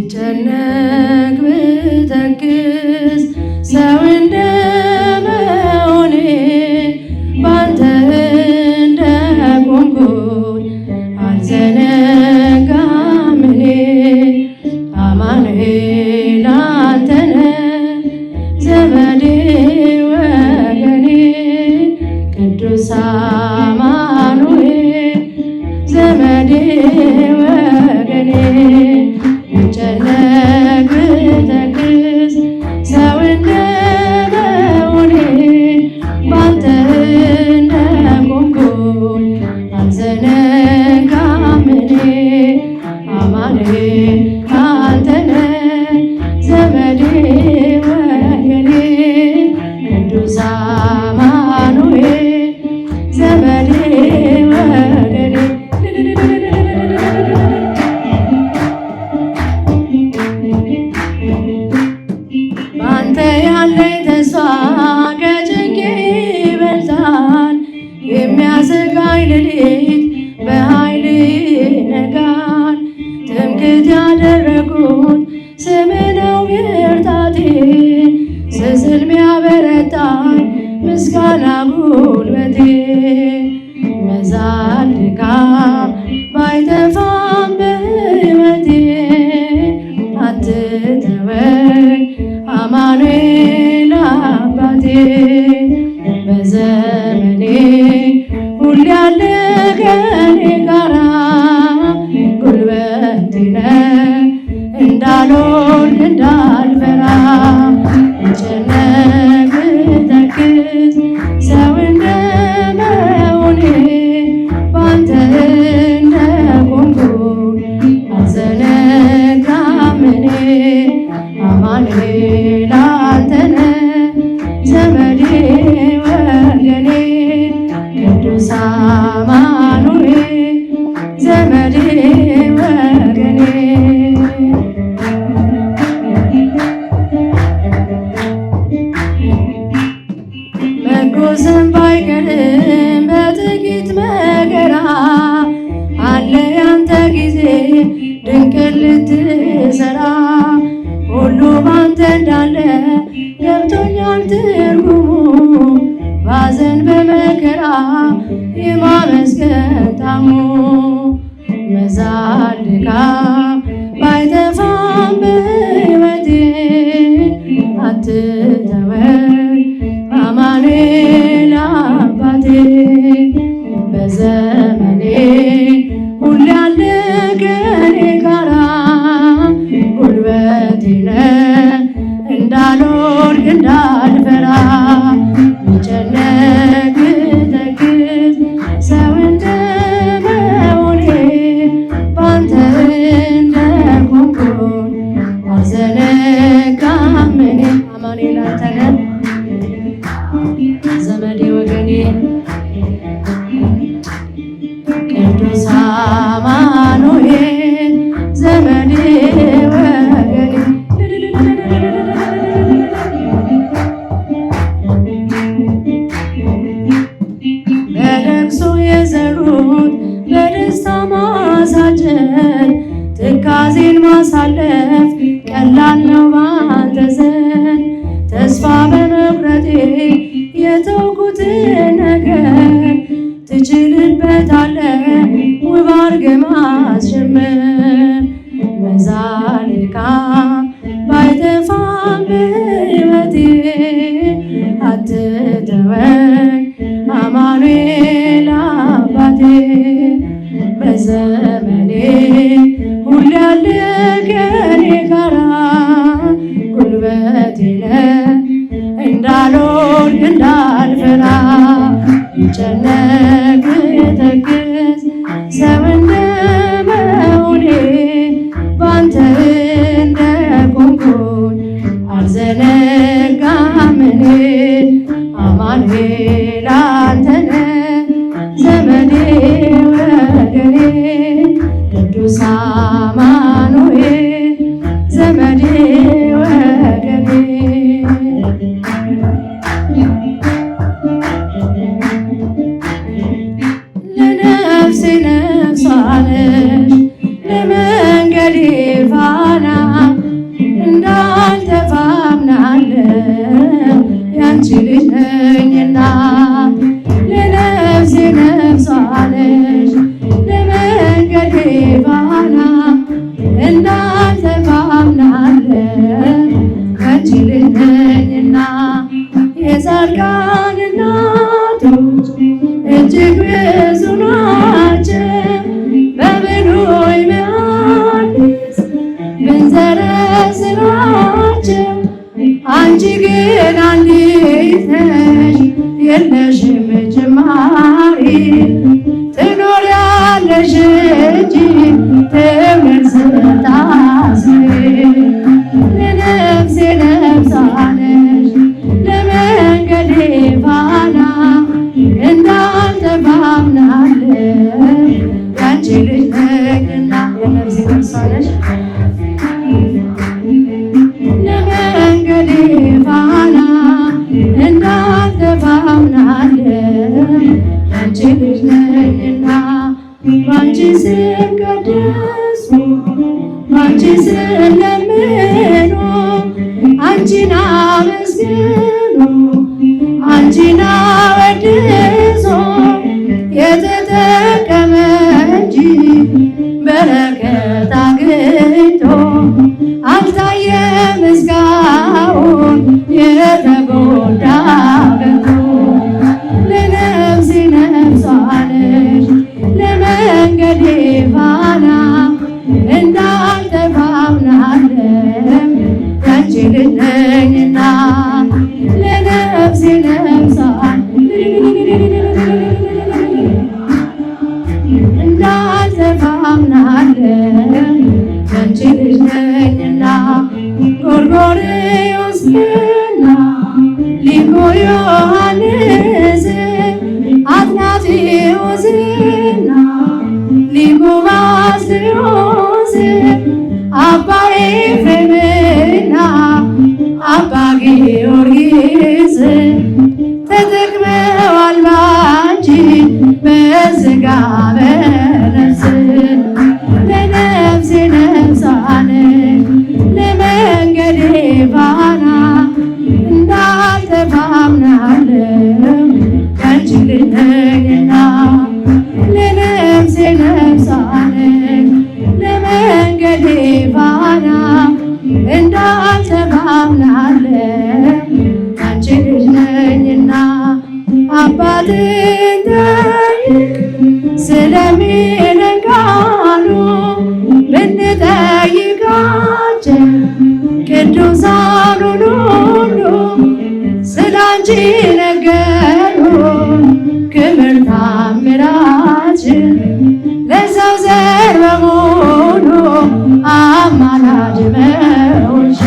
ብጨነቅ ብተክዝ ሰው እንደመሆኔ ባንተ እንደቆምኩኝ አልዘነጋም እኔ። አማኑኤል አንተ ነህ ዘመዴ ወገኔ ቅዱስ አማኑኤል ዘመዴ ወገኔ ብጨነቅ ብተክዝ ሰው እንደመሆኔ ባንተ እንደቆምኩኝ አልዘነጋም እኔ። አማኑኤል አንተ ነህ ዘመዴ ወገኔ ቅዱስ አማኑኤል ዘመዴ ወገኔ። ባንተ ያለኝ ተስፋ ከጭንቄ ይበልጣል። የሚያሰጋኝ ሌሊት በኃይል ይነጋል። ትምክህት ያደረጉት ስምህ ነው ብርታቴ። ስዝል ሚያበረታኝ ምስጋና ጉልበቴ። መዛል ድካም ባይጠፋም በሕይወቴ አትተወኝ አማኑኤል አባቴ። በዘመኔ ሁሌ ያለ ከኔ ጋራ ጉልበቴ ነህ እንዳልወድቅ እንዳልፈራ። ብጨነቅ ብተክዝ ሰው እንደመሆኔ ባንተ እንደቆምኩኝ አልዘነጋም እኔ። አማኑኤል አንተ ነህ ዘመዴ ወገኔ ቅዱስ አማኑኤል ዘመዴ ወገኔ። መጎሰም ባይቀርም በጥቂት መከራ አለ ያንተ ጊዜ ድንቅ ልትሰራ። ሁሉ ባንተ እንዳለ ገብቶኛል ትርጉሙ። ባዘን በመከራ የማመስገን ጣዕሙ። መዛል ድካም ባይጠፋም በሕይወቴ አትተወኝ አማኑኤል አባቴ። በዘመኔ ሁሌ ያለ ከኔ ጋራ ጉልበቴ ነህ እንዳልወድቅ እንዳልፈራ። ብጨነቅ ብተክዝ ሰው እንደመሆኔ ባንተ እንደቆምኩኝ አልዘነጋም እኔ። አማኑኤል አንተ ነህ ዘመዴ ወገኔ ቅዱስ አማኑኤል ዘመዴ ወገኔ። በለቅሶ የዘሩት በደስታ ማሳጨድ ትካዜን ማሳለፍ ቀላል ነው ባንተ ዘንድ። ተስፋ በመቁረጤ የተውኩትን ነገር ትችልበታለህ ውብ አድርገህ ማስጀመር። መዛል ድካም ባይጠፋም በሕይወቴ አትተወኝ አማኑኤል አባቴ። በዘመኔ ሁሌ ያለ ከኔ ጋራ ጉልበቴ ነህ እንዳልወድቅ እንዳልፈራ። ብጨነቅ ብተክዝ ሰው እንደመሆኔ ባንተ እንደቆምኩኝ አልዘነጋም እኔ። አማኑኤል አንተ ነህ ዘመዴ ወገኔ ቅዱስ አማኑኤል ዘመዴ ወገኔ። ለነፍሴ ነፍሷ ነሽ ለመንገዴ ፋና ልጅ ነኝና የጻድቃን እናቶች እጅግ ብዙ ናቸው። በብሉይ በሐዲስ ብንዘረዝራቸው አንቺ ግን አንዲት ነሽ የለሽም ጅማሬ ትኖሪያለሽ እንጂ ትውልድ ስታስሪ ለነፍሴ ነፍሳነሽ ለመንገዴ ፋና እንዳልጠፋ አምናለሁ ያንቺ ልጅ ነኝና ለነፍሴ ነፍሳነሽ ለመንገዴ ፋና እንዳልጠፋ አምናለሁ ያንቺ ልጅ ነኝና ባንቺ ስም ቀደሱ ባንቺ ስም ለምኑ አንቺን አመስግኑ አንቺን አወድሱ የተጠቀመ እንጂ በረከት አግኝቶ አልታየም እስካሁን የተጎዳ ገብቶ ለነፍሴ ነፍሳነሽ ለመንገዴ ፋና እንዳልጠፋ አምናለሁ ያንቺ ልጅ ነኝና ለነፍሴ ነፍሳን እንዳልጠፋ አምናለሁ ያንቺ ልጅ ነኝና ጎርጎርዮስና ሊቁ ዮሐንስ አትናቴዎስና ሊቁ ባስልዮስ አባ ኤፍሬምና አባ ጊዮርጊስ ተጠቅመዋል ባንቺ በሥጋ በነፍስ ለነፍሴ ነፍሳነሽ ለመንገዴ ፋና እንዳልጠፋ አምናለሁ ያንቺ ልጅ ነኝና ለነፍሴ ነፍሳነሽ ለመንገዴ ፋና እንዳልጠፋ አምናለሁ ያንቺ ልጅ ነኝና አባትን ጠይቅ ስለሚነቃሉ ብንጠይቃቸው ቅዱሳኑን ሁሉ ስላንቺ ነገሩን ክብር ታምራችን ለሰው ዘር በሙሉ አማላጅ መሆንሽ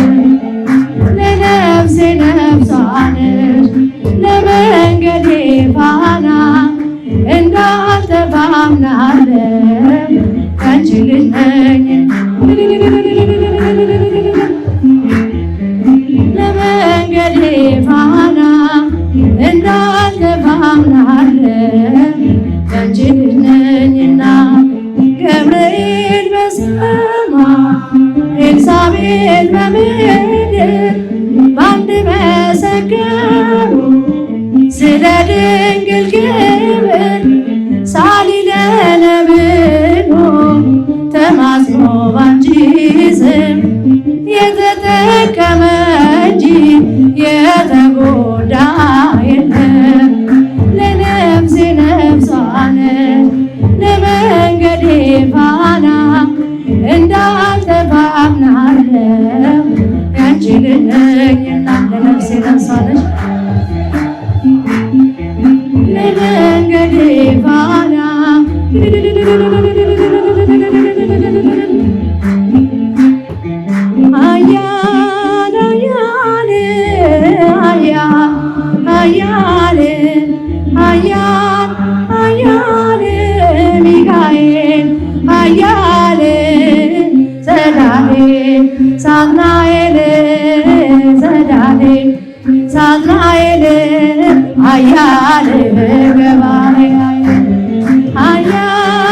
ለነፍሴ ነፍሳነሽ ለመንገዴ ፋና እንዳልጠፋ አምናለሁ ያንቺ ልጅ ነኝ ለመንገዴ ፋና እንዳልጠፋ አምናለሁ ያንቺ ልጅ ነኝና ገብርኤል በሰማይ ኤልሳቤጥ በምድር በአንድ መሰከሩ ስለ ድንግል ክብር ሳሊለነ ብሎ ተማጽኖ ባንቺ ስም የተጠቀመ እንጂ የተጎዳ የለም ለነፍሴ ነፍሳነሽ ለመንገዴ ፋና እንዳልጠፋ አምናለሁ ያንቺ ልጅ ነኝና ለነፍሴ ነፍሳነሽ ለመንገዴ ፋና ኃያል ኃያል ኃያል ኃያል ኃያል ሚካኤል ኃያል ጸዳሌ ሳጥናኤል ጸዳሌ ሳጥናኤል ኃያል ገባሬ ኃያል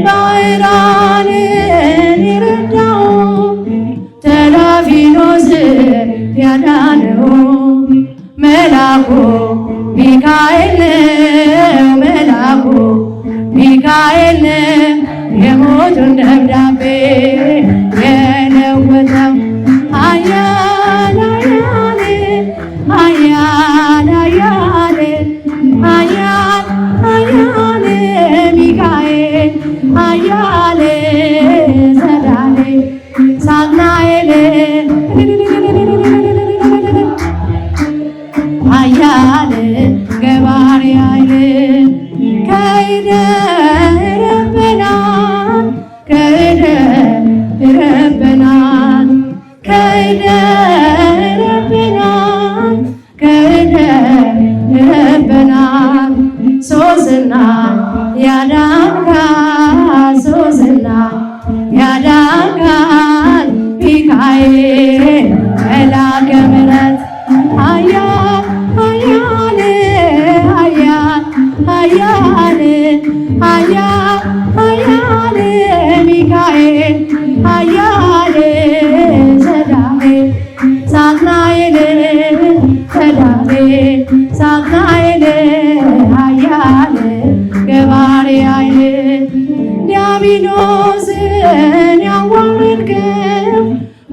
ባሕራንን የረዳው ተላፊኖስ ያዳነው መልአኩ ሚካኤል ነው መልአኩ ሚካኤል የሞቱን ደብዳቤ የለወጠው ኃያል ኃያል ኃያል ኃያል ኃያል ሚካኤል ኃያል ጸዳሌ ሳጥናኤል ኃያል ገባሬ ኃይል ከይደ ረበናት ከይደ ረበናት ከይደ ረበናት ከይደ ረበናት ሶስና ያዳንካት ሶስና ያዳንካት ሚካኤል መልአከ ምሕረት ኃያል ኃያል ኃያል ኃያል ኃያል ኃያል ሚካኤል ኃያል ጸዳሌ ሳጥናኤል ጸዳሌ ሳጥናኤል ኃያል ገባሬ ኃይል ዲያብሎስን ያዋረድከው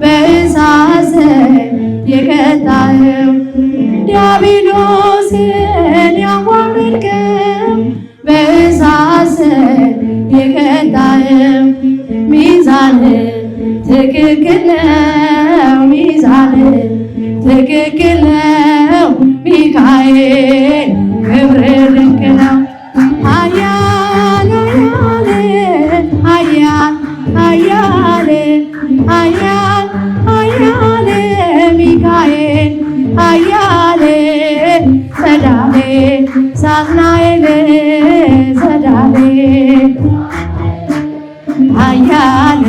በእሳት የቀጣኸው ዲያብሎስን ያዋረድከው በእሳት የቀጣኸው ሚዛን ትክክል ነው ሚዛን ትክክል ነው ሚካኤል ክብር ድንቅ ነው ኃያል ኃያል ኃያል ኃያል ኃያል ሚካኤል ኃያል ጸዳሌ ሳጥናኤል ጸዳሌ ኃያል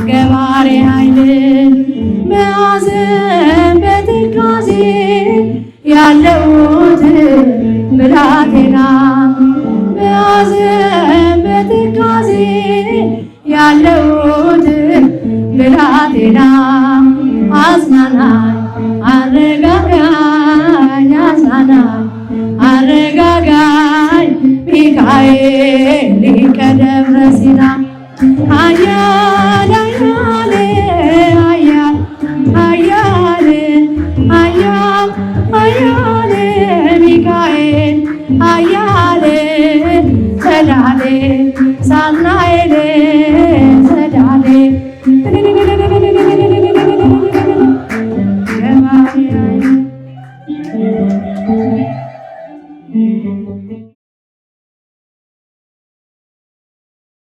ገባሬ ኃይል በሐዘን በትካዜ ያለሁት ብላቴና በሐዘን በትካዜ ያለሁት ብላቴና አጽናናኝ አረጋጋኝ አጽናናኝ አረጋጋኝ ሚካኤል ሊቀ ደብረ ሲና ኃያል ኃያል